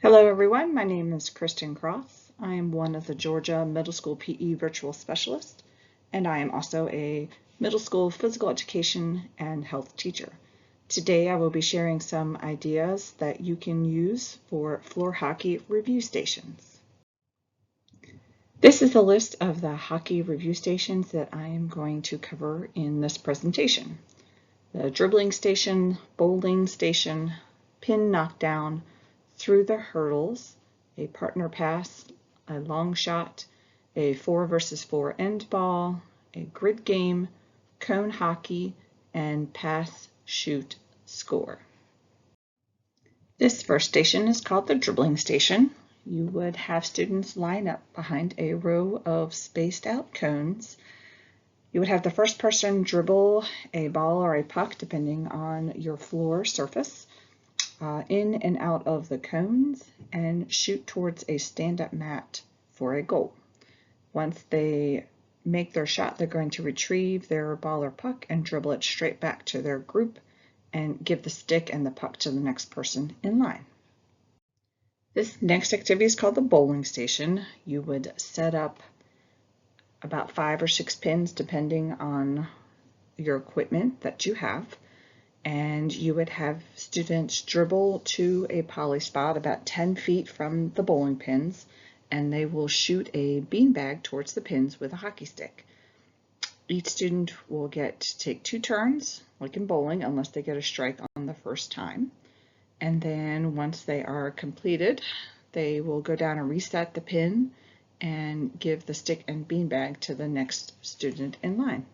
Hello everyone, my name is Kristen Cross. I am one of the Georgia Middle School PE Virtual Specialists, and I am also a middle school physical education and health teacher. Today I will be sharing some ideas that you can use for floor hockey review stations. This is a list of the hockey review stations that I am going to cover in this presentation. The dribbling station, bowling station, pin knockdown, through the hurdles, a partner pass, a long shot, a 4 versus 4 end ball, a grid game, cone hockey, and pass, shoot, score. This first station is called the dribbling station. You would have students line up behind a row of spaced out cones. You would have the first person dribble a ball or a puck, depending on your floor surface, in and out of the cones and shoot towards a stand-up mat for a goal. Once they make their shot, they're going to retrieve their ball or puck and dribble it straight back to their group and give the stick and the puck to the next person in line. This next activity is called the bowling station. You would set up about 5 or 6 pins depending on your equipment that you have, and you would have students dribble to a poly spot about 10 feet from the bowling pins, and they will shoot a beanbag towards the pins with a hockey stick. Each student will get to take 2 turns, like in bowling, unless they get a strike on the first time. And then once they are completed, they will go down and reset the pin and give the stick and beanbag to the next student in line.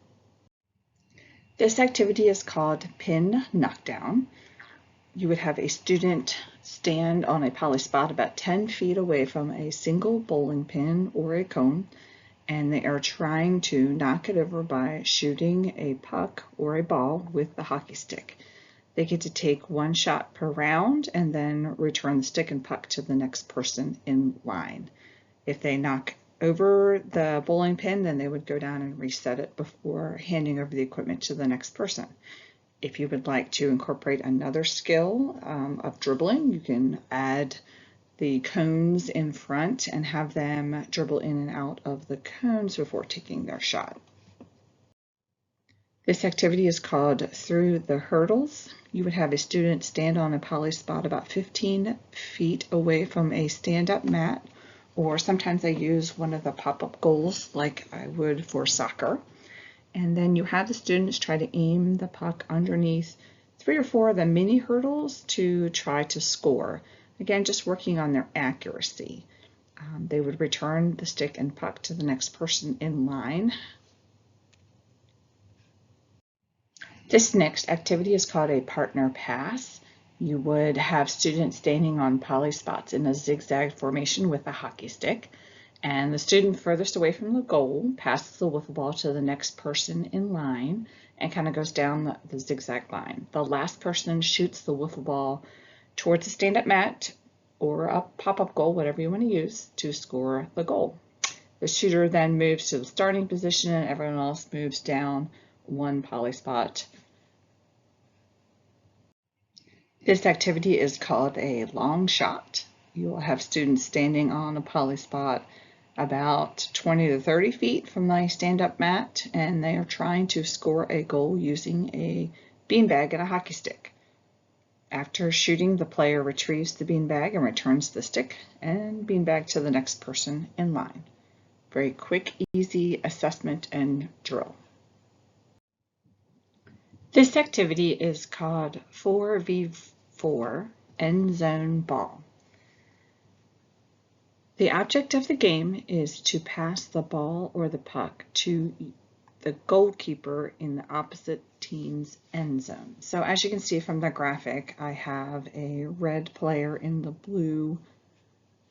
This activity is called pin knockdown. You would have a student stand on a poly spot about 10 feet away from a single bowling pin or a cone, and they are trying to knock it over by shooting a puck or a ball with the hockey stick. They get to take 1 shot per round and then return the stick and puck to the next person in line. If they knock over the bowling pin, then they would go down and reset it before handing over the equipment to the next person. If you would like to incorporate another skill of dribbling, you can add the cones in front and have them dribble in and out of the cones before taking their shot. This activity is called through the hurdles. You would have a student stand on a poly spot about 15 feet away from a stand-up mat, or sometimes I use one of the pop-up goals like I would for soccer. And then you have the students try to aim the puck underneath 3 or 4 of the mini hurdles to try to score. Again, just working on their accuracy. They would return the stick and puck to the next person in line. This next activity is called a partner pass. You would have students standing on poly spots in a zigzag formation with a hockey stick, and the student furthest away from the goal passes the wiffle ball to the next person in line and kind of goes down the zigzag line. The last person shoots the wiffle ball towards the stand-up mat or a pop-up goal, whatever you want to use, to score the goal. The shooter then moves to the starting position and everyone else moves down 1 poly spot. This activity is called a long shot. You will have students standing on a poly spot about 20 to 30 feet from the stand-up mat, and they are trying to score a goal using a beanbag and a hockey stick. After shooting, the player retrieves the beanbag and returns the stick and beanbag to the next person in line. Very quick, easy assessment and drill. This activity is called 4v4 end zone ball. The object of the game is to pass the ball or the puck to the goalkeeper in the opposite team's end zone. So as you can see from the graphic, I have a red player in the blue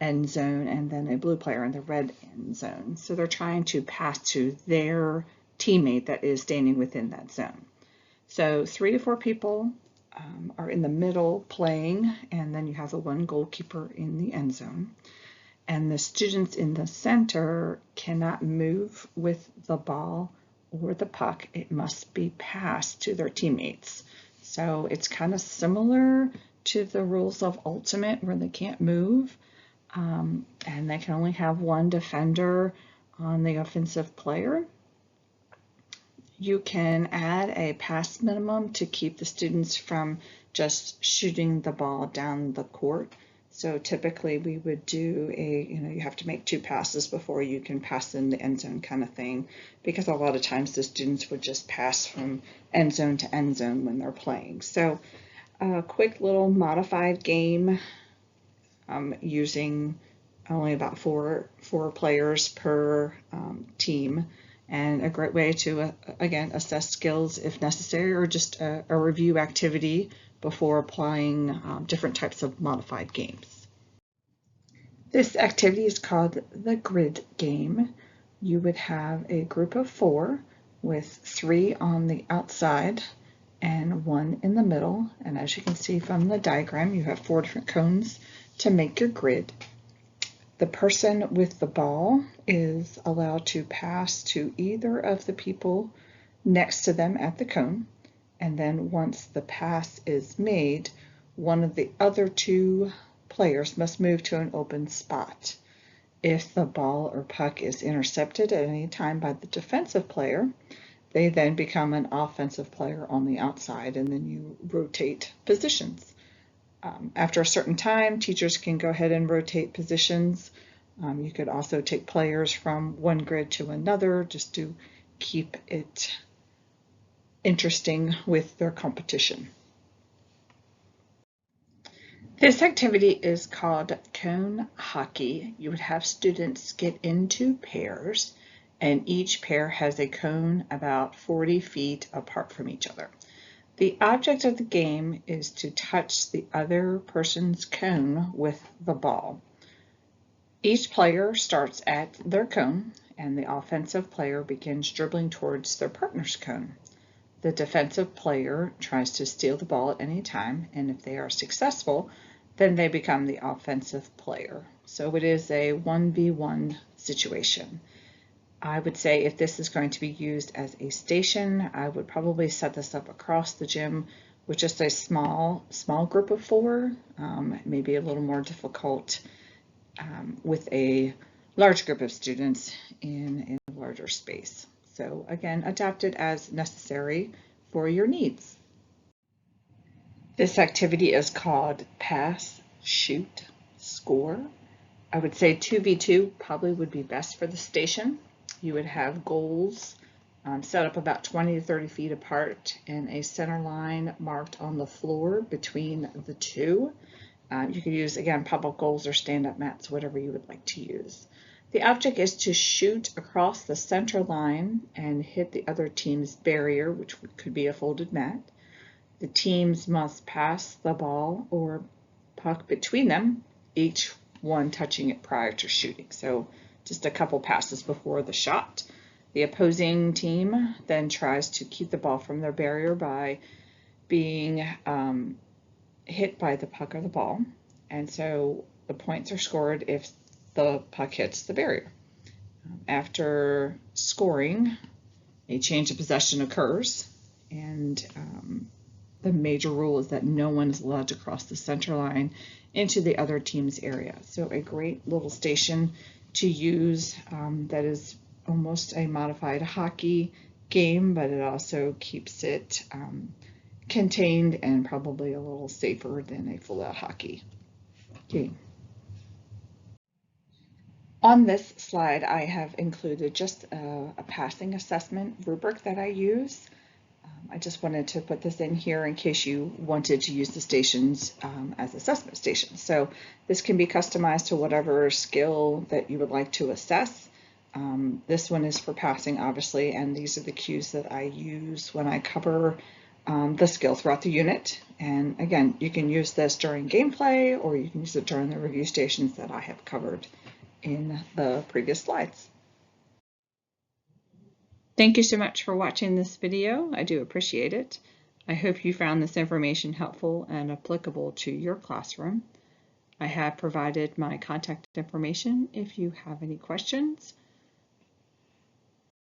end zone and then a blue player in the red end zone. So they're trying to pass to their teammate that is standing within that zone. So 3 to 4 people are in the middle playing, and then you have the 1 goalkeeper in the end zone. And the students in the center cannot move with the ball or the puck. It must be passed to their teammates. So it's kind of similar to the rules of Ultimate where they can't move, and they can only have one defender on the offensive player. You can add a pass minimum to keep the students from just shooting the ball down the court. So typically we would do you have to make 2 passes before you can pass in the end zone kind of thing, because a lot of times the students would just pass from end zone to end zone when they're playing. So a quick little modified game using only about four players per team, and a great way to, again, assess skills if necessary, or just a review activity before applying different types of modified games. This activity is called the grid game. You would have a group of 4 with 3 on the outside and 1 in the middle. And as you can see from the diagram, you have 4 different cones to make your grid. The person with the ball is allowed to pass to either of the people next to them at the cone. And then once the pass is made, one of the other 2 players must move to an open spot. If the ball or puck is intercepted at any time by the defensive player, they then become an offensive player on the outside, and then you rotate positions. After a certain time, teachers can go ahead and rotate positions. You could also take players from one grid to another just to keep it interesting with their competition. This activity is called cone hockey. You would have students get into pairs, and each pair has a cone about 40 feet apart from each other. The object of the game is to touch the other person's cone with the ball. Each player starts at their cone, and the offensive player begins dribbling towards their partner's cone. The defensive player tries to steal the ball at any time, and if they are successful, then they become the offensive player. So it is a 1v1 situation. I would say if this is going to be used as a station, I would probably set this up across the gym with just a small group of 4, maybe a little more difficult with a large group of students in a larger space. So again, adapt it as necessary for your needs. This activity is called pass, shoot, score. I would say 2v2 probably would be best for the station. You would have goals set up about 20 to 30 feet apart and a center line marked on the floor between the 2. You could use, again, pop-up goals or stand-up mats, whatever you would like to use. The object is to shoot across the center line and hit the other team's barrier, which could be a folded mat. The teams must pass the ball or puck between them, each one touching it prior to shooting. So just a couple passes before the shot. The opposing team then tries to keep the ball from their barrier by being hit by the puck or the ball. And so the points are scored if the puck hits the barrier. After scoring, a change of possession occurs, and the major rule is that no one is allowed to cross the center line into the other team's area. So a great little station to use that is almost a modified hockey game, but it also keeps it contained and probably a little safer than a full-out hockey game. On this slide, I have included just a passing assessment rubric that I use. I just wanted to put this in here in case you wanted to use the stations as assessment stations. So this can be customized to whatever skill that you would like to assess. This one is for passing, obviously, and these are the cues that I use when I cover the skill throughout the unit. And again, you can use this during gameplay, or you can use it during the review stations that I have covered in the previous slides. Thank you so much for watching this video. I do appreciate it. I hope you found this information helpful and applicable to your classroom. I have provided my contact information if you have any questions